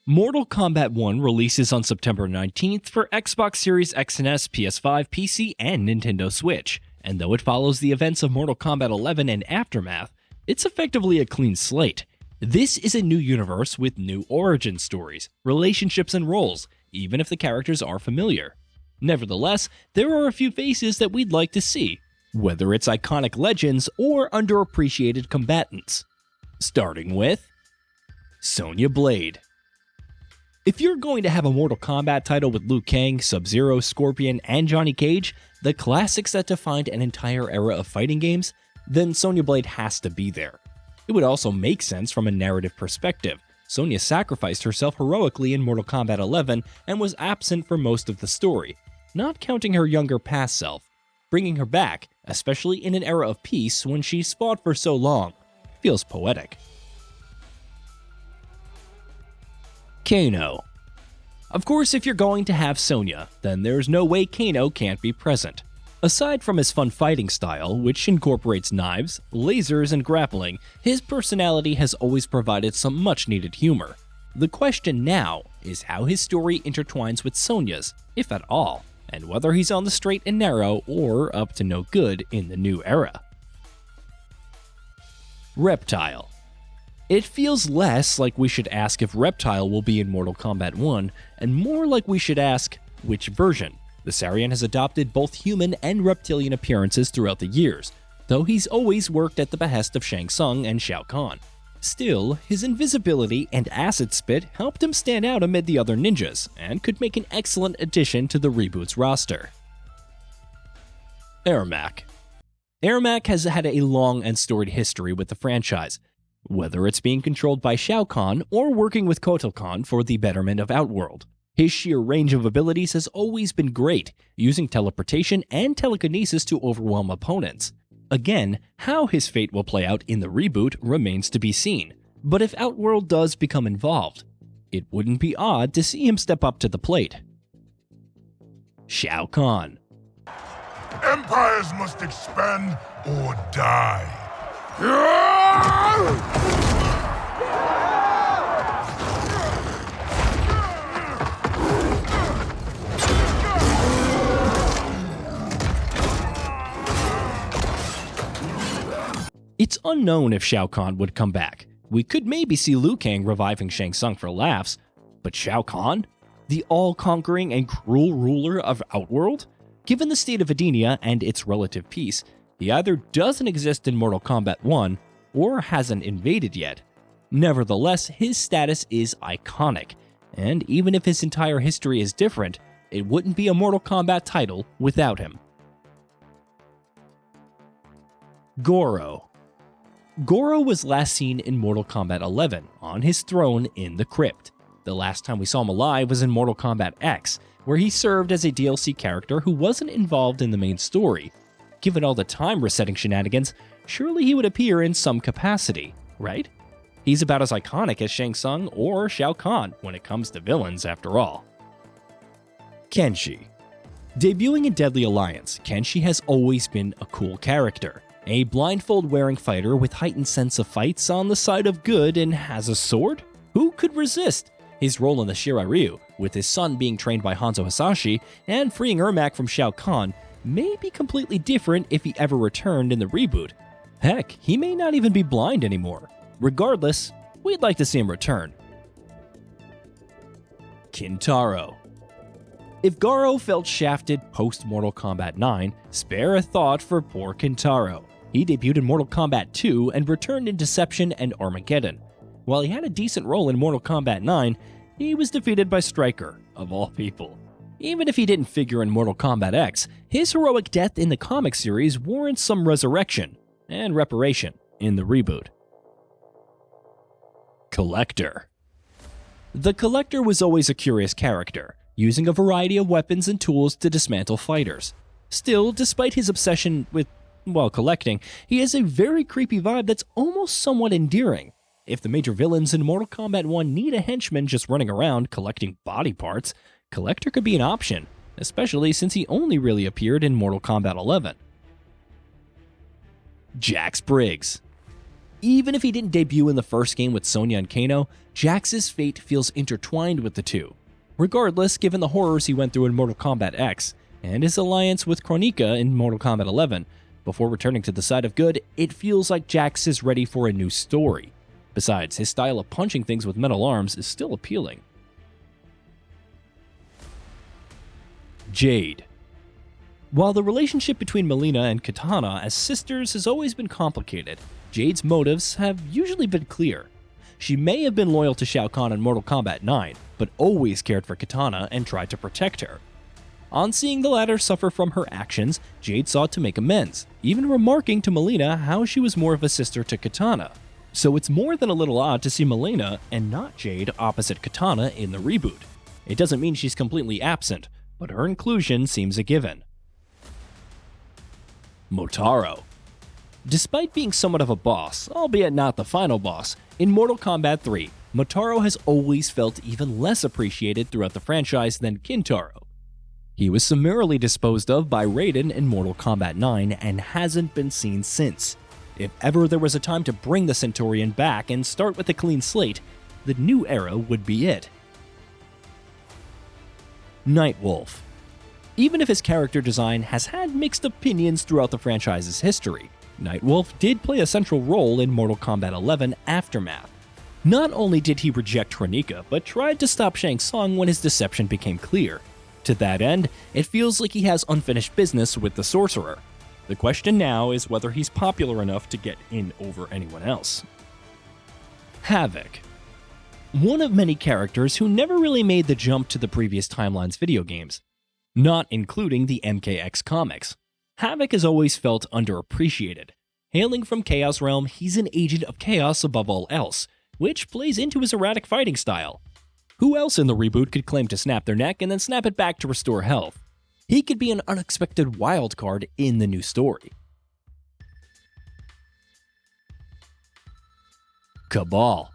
Mortal Kombat 1 releases on September 19th for Xbox Series X and S, PS5, PC, and Nintendo Switch, and though it follows the events of Mortal Kombat 11 and Aftermath, it's effectively a clean slate. This is a new universe with new origin stories, relationships, and roles, even if the characters are familiar. Nevertheless, there are a few faces that we'd like to see, whether it's iconic legends or underappreciated combatants. Starting with Sonya Blade. If you're going to have a Mortal Kombat title with Liu Kang, Sub-Zero, Scorpion, and Johnny Cage, the classics that defined an entire era of fighting games, then Sonya Blade has to be there. It would also make sense from a narrative perspective. Sonya sacrificed herself heroically in Mortal Kombat 11 and was absent for most of the story, not counting her younger past self. Bringing her back, especially in an era of peace when she's fought for so long, feels poetic. Kano. Of course, if you're going to have Sonya, then there's no way Kano can't be present. Aside from his fun fighting style, which incorporates knives, lasers, and grappling, his personality has always provided some much-needed humor. The question now is how his story intertwines with Sonya's, if at all, and whether he's on the straight and narrow or up to no good in the new era. Reptile. It feels less like we should ask if Reptile will be in Mortal Kombat 1, and more like we should ask which version. The Sarian has adopted both human and reptilian appearances throughout the years, though he's always worked at the behest of Shang Tsung and Shao Kahn. Still, his invisibility and acid spit helped him stand out amid the other ninjas, and could make an excellent addition to the reboot's roster. Ermac. Ermac has had a long and storied history with the franchise, whether it's being controlled by Shao Kahn or working with Kotal Kahn for the betterment of Outworld. His sheer range of abilities has always been great, using teleportation and telekinesis to overwhelm opponents. Again, how his fate will play out in the reboot remains to be seen, but if Outworld does become involved, it wouldn't be odd to see him step up to the plate. Shao Kahn. Empires must expand or die. It's unknown if Shao Kahn would come back. We could maybe see Liu Kang reviving Shang Tsung for laughs, but Shao Kahn? The all-conquering and cruel ruler of Outworld? Given the state of Edenia and its relative peace, he either doesn't exist in Mortal Kombat 1 or hasn't invaded yet. Nevertheless, his status is iconic, and even if his entire history is different, it wouldn't be a Mortal Kombat title without him. Goro. Goro was last seen in Mortal Kombat 11, on his throne in the crypt. The last time we saw him alive was in Mortal Kombat X, where he served as a DLC character who wasn't involved in the main story. Given all the time resetting shenanigans, surely he would appear in some capacity, right? He's about as iconic as Shang Tsung or Shao Kahn when it comes to villains, after all. Kenshi. Debuting in Deadly Alliance, Kenshi has always been a cool character. A blindfold-wearing fighter with heightened sense of fights on the side of good and has a sword? Who could resist? His role in the Shiryu, with his son being trained by Hanzo Hasashi and freeing Ermac from Shao Kahn, may be completely different if he ever returned in the reboot. Heck, he may not even be blind anymore. Regardless, we'd like to see him return. Kintaro. If Goro felt shafted post-Mortal Kombat 9, spare a thought for poor Kintaro. He debuted in Mortal Kombat 2 and returned in Deception and Armageddon. While he had a decent role in Mortal Kombat 9, he was defeated by Stryker, of all people. Even if he didn't figure in Mortal Kombat X, his heroic death in the comic series warrants some resurrection and reparation in the reboot. Collector. The Collector was always a curious character, using a variety of weapons and tools to dismantle fighters. Still, despite his obsession with, well, collecting, he has a very creepy vibe that's almost somewhat endearing. If the major villains in Mortal Kombat 1 need a henchman just running around collecting body parts, Collector could be an option, especially since he only really appeared in Mortal Kombat 11. Jax Briggs. Even if he didn't debut in the first game with Sonya and Kano, Jax's fate feels intertwined with the two. Regardless, given the horrors he went through in Mortal Kombat X, and his alliance with Kronika in Mortal Kombat 11, before returning to the side of good, it feels like Jax is ready for a new story. Besides, his style of punching things with metal arms is still appealing. Jade. While the relationship between Mileena and Kitana as sisters has always been complicated, Jade's motives have usually been clear. She may have been loyal to Shao Kahn in Mortal Kombat 9, but always cared for Kitana and tried to protect her. On seeing the latter suffer from her actions, Jade sought to make amends, even remarking to Mileena how she was more of a sister to Kitana. So it's more than a little odd to see Mileena and not Jade opposite Kitana in the reboot. It doesn't mean she's completely absent, but her inclusion seems a given. Mataro. Despite being somewhat of a boss, albeit not the final boss, in Mortal Kombat 3, Mataro has always felt even less appreciated throughout the franchise than Kintaro. He was summarily disposed of by Raiden in Mortal Kombat 9 and hasn't been seen since. If ever there was a time to bring the Centaurian back and start with a clean slate, the new era would be it. Nightwolf. Even if his character design has had mixed opinions throughout the franchise's history, Nightwolf did play a central role in Mortal Kombat 11 Aftermath. Not only did he reject Kronika, but tried to stop Shang Tsung when his deception became clear. To that end, it feels like he has unfinished business with the Sorcerer. The question now is whether he's popular enough to get in over anyone else. Havoc. One of many characters who never really made the jump to the previous timeline's video games, not including the MKX comics. Havoc has always felt underappreciated. Hailing from Chaos Realm, he's an agent of chaos above all else, which plays into his erratic fighting style. Who else in the reboot could claim to snap their neck and then snap it back to restore health? He could be an unexpected wild card in the new story. Kabal.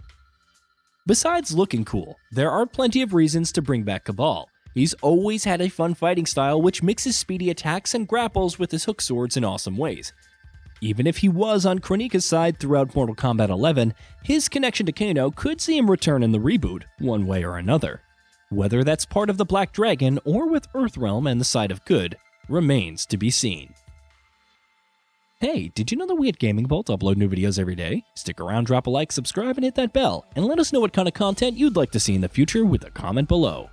Besides looking cool, there are plenty of reasons to bring back Kabal. He's always had a fun fighting style which mixes speedy attacks and grapples with his hook swords in awesome ways. Even if he was on Kronika's side throughout Mortal Kombat 11, his connection to Kano could see him return in the reboot, one way or another. Whether that's part of the Black Dragon or with Earthrealm and the side of good, remains to be seen. Hey, did you know that we at Gaming Vault upload new videos every day? Stick around, drop a like, subscribe, and hit that bell, and let us know what kind of content you'd like to see in the future with a comment below.